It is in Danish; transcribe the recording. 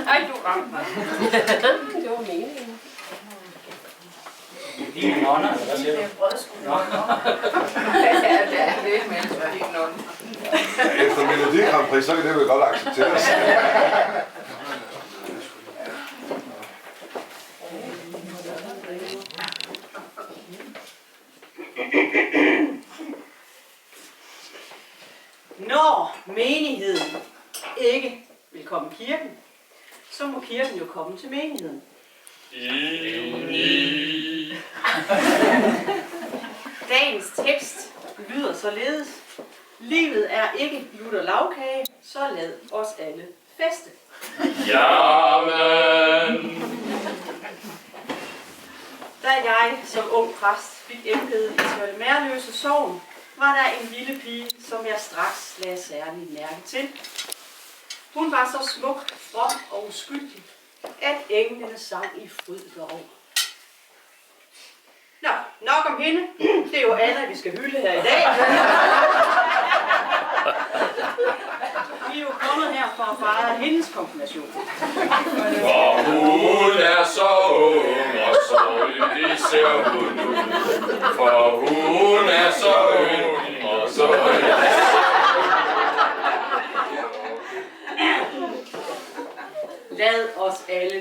Ej, du ramte mig. Det var meningen. Dine nonner, eller hvad siger du? Det er brødskud. Ja, det er det, men så er det ikke noget. Efter Melodi Grand Prix, så kan det vel godt accepteres. Når menigheden ikke vil komme i kirken, så må kirken jo komme til menigheden. Dagens tekst lyder således: livet er ikke lutter lavkage, så lad os alle feste. Jamen. Da jeg som ung præst fik embedet i Tølle Merløse Sogn, var der en lille pige, som jeg straks lagde særligt mærke til. Hun var så smuk, from og uskyldig, at englene sang i fryd derover. Nå, nok om hende. Det er jo Anna, vi skal hylde her i dag. Vi er jo kommet her for at fejre hendes konfirmation. For hun er så ung, og så yndig ser hun ud. For hun er så ung, og så yndig Lad os alle